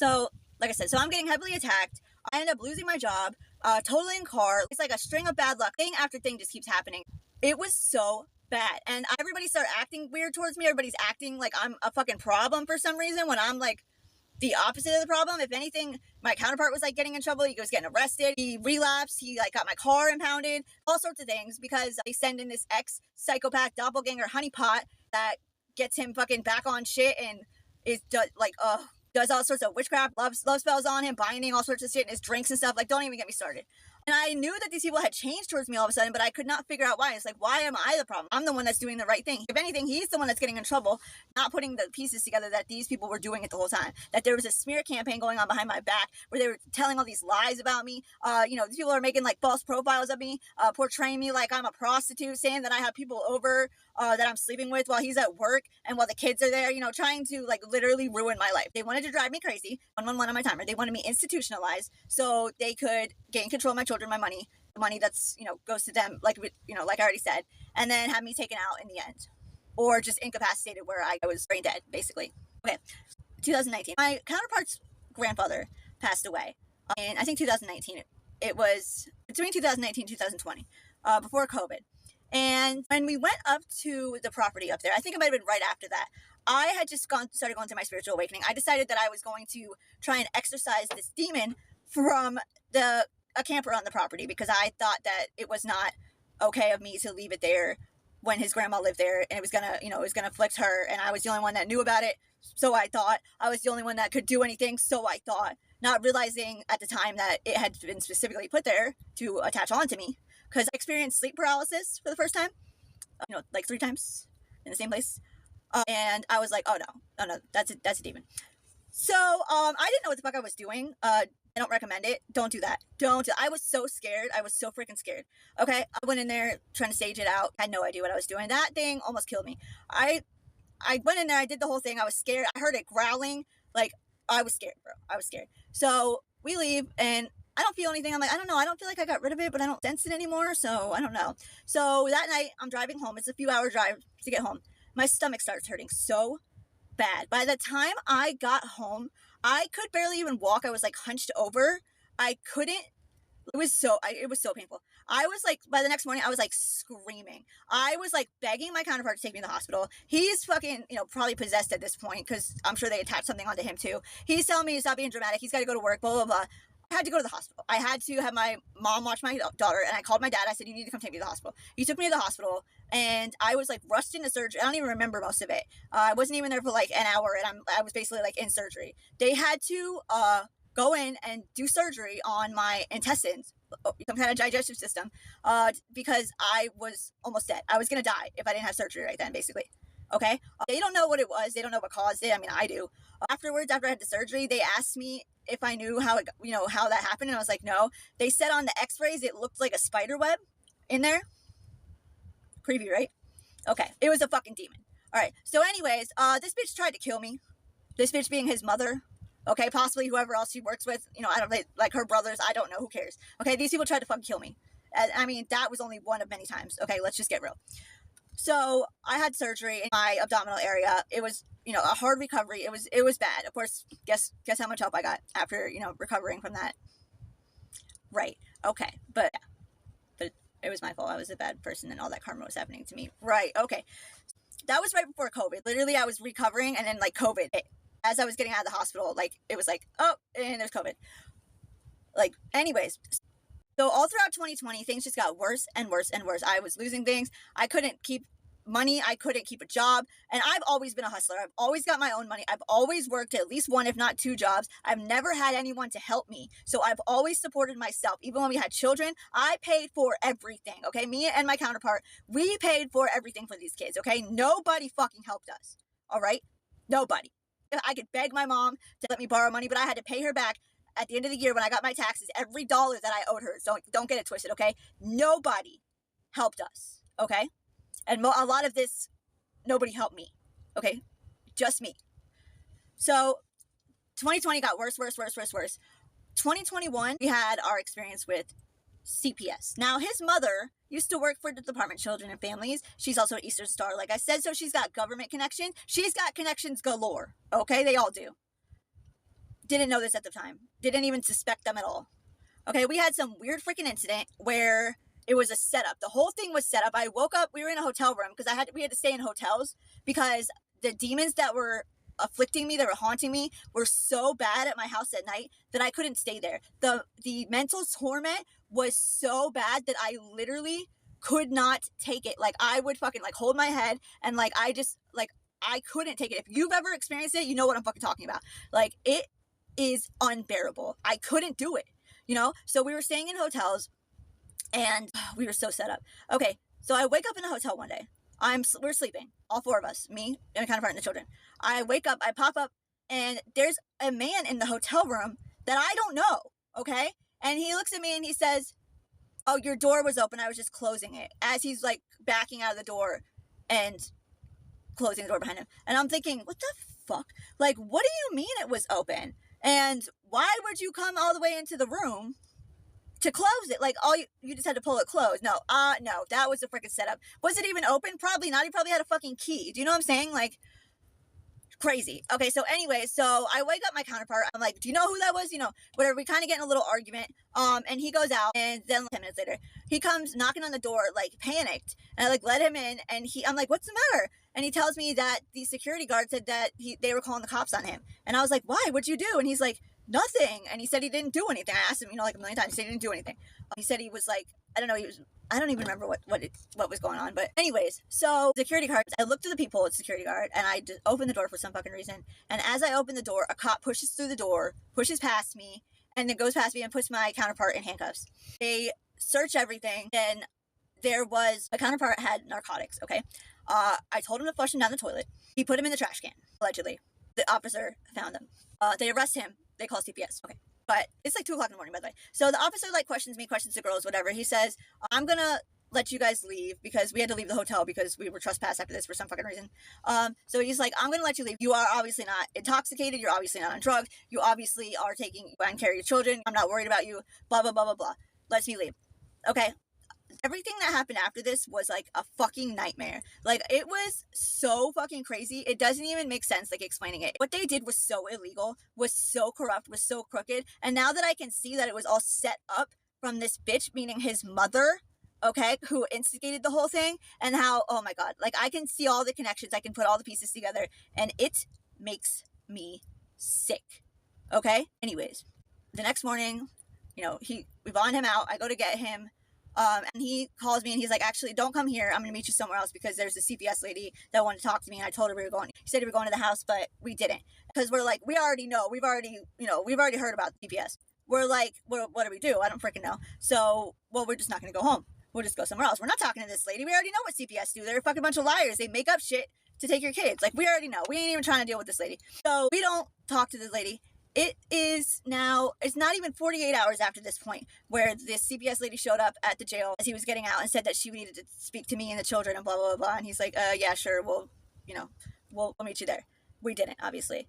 So, like I said, so I'm getting heavily attacked. I end up losing my job, totaling car. It's like a string of bad luck. Thing after thing just keeps happening. It was so bad. And everybody started acting weird towards me. Everybody's acting like I'm a fucking problem for some reason when I'm like the opposite of the problem. If anything, my counterpart was like getting in trouble. He was getting arrested. He relapsed. He like got my car impounded. All sorts of things because they send in this ex-psychopath doppelganger honeypot that gets him fucking back on shit and is does all sorts of witchcraft, love spells on him, binding all sorts of shit in his drinks and stuff. Like, don't even get me started. And I knew that these people had changed towards me all of a sudden, but I could not figure out why. It's like, why am I the problem? I'm the one that's doing the right thing. If anything, he's the one that's getting in trouble, not putting the pieces together that these people were doing it the whole time. That there was a smear campaign going on behind my back where they were telling all these lies about me. These people are making like false profiles of me, portraying me like I'm a prostitute, saying that I have people over that I'm sleeping with while he's at work and while the kids are there, trying to like literally ruin my life. They wanted to drive me crazy. 111 on my timer. They wanted me institutionalized so they could gain control of my children, my money, the money that's, goes to them, like I already said, and then have me taken out in the end, or just incapacitated where I was brain dead, basically. Okay, 2019. My counterpart's grandfather passed away in, I think, 2019. It was between 2019 and 2020, before COVID. And when we went up to the property up there, I think it might have been right after that, I had just started going through my spiritual awakening. I decided that I was going to try and exorcise this demon from a camper on the property because I thought that it was not okay of me to leave it there when his grandma lived there, and it was gonna afflict her, and I was the only one that knew about it. So I thought I was the only one that could do anything. So I thought, not realizing at the time that it had been specifically put there to attach onto me, because I experienced sleep paralysis for the first time, like 3 times in the same place. And I was like, oh no, that's a demon. So, I didn't know what the fuck I was doing. I don't recommend it. Don't do that. I was so scared. I was so freaking scared. Okay. I went in there trying to stage it out. I had no idea what I was doing. That thing almost killed me. I went in there. I did the whole thing. I was scared. I heard it growling. Like, I was scared, bro. I was scared. So we leave and I don't feel anything. I'm like, I don't know. I don't feel like I got rid of it, but I don't sense it anymore. So I don't know. So that night I'm driving home. It's a few hour drive to get home. My stomach starts hurting so bad. By the time I got home, I could barely even walk. I was like hunched over. I couldn't. It was so painful. I was like, by the next morning, I was like screaming. I was like begging my counterpart to take me to the hospital. He's fucking, probably possessed at this point because I'm sure they attached something onto him too. He's telling me to stop being dramatic. He's got to go to work, blah, blah, blah. I had to go to the hospital. I had to have my mom watch my daughter, and I called my dad. I said, you need to come take me to the hospital. He took me to the hospital, and I was like rushed into surgery. I don't even remember most of it. I wasn't even there for like an hour, and I was basically like in surgery. They had to go in and do surgery on my intestines, some kind of digestive system, because I was almost dead. I was going to die if I didn't have surgery right then, basically. Okay? They don't know what it was. They don't know what caused it. I mean, I do. Afterwards, after I had the surgery, they asked me if I knew how how that happened, and I was like, no. They said on the x-rays it looked like a spider web in there. Creepy, right? Okay. It was a fucking demon. All right. So anyways, this bitch tried to kill me. This bitch being his mother. Okay, possibly whoever else she works with, I don't like her brothers. I don't know. Who cares? Okay, these people tried to fucking kill me. I mean, that was only one of many times. Okay, let's just get real. So I had surgery in my abdominal area. It was, a hard recovery. It was bad. Of course, guess how much help I got after, recovering from that. Right. Okay. But it was my fault. I was a bad person and all that karma was happening to me. Right. Okay. That was right before COVID. Literally, I was recovering and then like COVID hit. As I was getting out of the hospital, like it was like, oh, and there's COVID. Like, anyways. So all throughout 2020, things just got worse and worse and worse. I was losing things. I couldn't keep money. I couldn't keep a job. And I've always been a hustler. I've always got my own money. I've always worked at least 1, if not 2 jobs. I've never had anyone to help me. So I've always supported myself. Even when we had children, I paid for everything. Okay. Me and my counterpart, we paid for everything for these kids. Okay. Nobody fucking helped us. All right. Nobody. I could beg my mom to let me borrow money, but I had to pay her back at the end of the year when I got my taxes, every dollar that I owed her. So don't get it twisted, okay? Nobody helped us, okay? And a lot of this, nobody helped me, okay? Just me. So 2020 got worse. 2021, we had our experience with CPS. Now, his mother used to work for the Department of Children and Families. She's also an Eastern Star, like I said, so she's got government connections. She's got connections galore, okay? They all do. didn't know this at the time. Didn't even suspect them at all. Okay, we had some weird freaking incident where it was a setup. The whole thing was set up. I woke up, we were in a hotel room because we had to stay in hotels because the demons that were afflicting me, that were haunting me, were so bad at my house at night that I couldn't stay there. The mental torment was so bad that I literally could not take it. Like, I would fucking like hold my head and like I just like I couldn't take it. If you've ever experienced it, you know what I'm fucking talking about. Like, it is unbearable. I couldn't do it, you know? So we were staying in hotels and we were so set up. Okay, so I wake up in the hotel one day. We're sleeping, all four of us, me and my counterpart and the children. I wake up, I pop up, and there's a man in the hotel room that I don't know, okay? And he looks at me and he says, "Oh, your door was open. I was just closing it." As he's like backing out of the door and closing the door behind him. And I'm thinking, what the fuck? Like, what do you mean it was open? And why would you come all the way into the room to close it? Like, you just had to pull it closed. No, that was a freaking setup. Was it even open? Probably not. He probably had a fucking key. Do you know what I'm saying? Like, crazy. Okay, so anyway, so I wake up my counterpart. I'm like, do you know who that was? You know, whatever. We kind of get in a little argument. And he goes out, and then 10 minutes later, he comes knocking on the door, like panicked. And I like let him in, and I'm like, what's the matter? And he tells me that the security guard said that they were calling the cops on him. And I was like, why? What'd you do? And he's like, nothing. And he said he didn't do anything. I asked him, you know, like a million times. He said he didn't do anything. He said he was like, I don't even remember what was going on. But anyways, so security guard, I looked at the people at security guard, and I just opened the door for some fucking reason. And as I open the door, a cop pushes through the door, pushes past me, and then goes past me and puts my counterpart in handcuffs. They search everything. Then my counterpart had narcotics, okay? I told him to flush him down the toilet. He put him in the trash can, allegedly. The officer found him. They arrest him. They call CPS. Okay. But it's like 2 o'clock in the morning, by the way. So the officer like questions me, questions the girls, whatever. He says, I'm going to let you guys leave because we had to leave the hotel because we were trespassed after this for some fucking reason. So he's like, I'm going to let you leave. You are obviously not intoxicated. You're obviously not on drugs. You obviously are taking and carry your children. I'm not worried about you. Blah, blah, blah, blah, blah. Lets me leave. Okay. Everything that happened after this was like a fucking nightmare. Like, it was so fucking crazy. It doesn't even make sense, like, explaining it. What they did was so illegal, was so corrupt, was so crooked. And now that I can see that it was all set up from this bitch, meaning his mother, okay, who instigated the whole thing, and how, oh my God, like, I can see all the connections. I can put all the pieces together, and it makes me sick. Okay? Anyways, the next morning, you know, we bond him out. I go to get him. And he calls me and he's like, actually, don't come here. I'm going to meet you somewhere else because there's a CPS lady that wanted to talk to me. And I told her we were going. He said we were going to the house, but we didn't. Because we're like, we already know. We've already heard about CPS. We're like, what do we do? I don't freaking know. So, well, we're just not going to go home. We'll just go somewhere else. We're not talking to this lady. We already know what CPS do. They're a fucking bunch of liars. They make up shit to take your kids. Like, we already know. We ain't even trying to deal with this lady. So we don't talk to this lady. It's not even 48 hours after this point where this CPS lady showed up at the jail as he was getting out and said that she needed to speak to me and the children and blah, blah, blah. And he's like, yeah, sure. We'll meet you there. We didn't, obviously.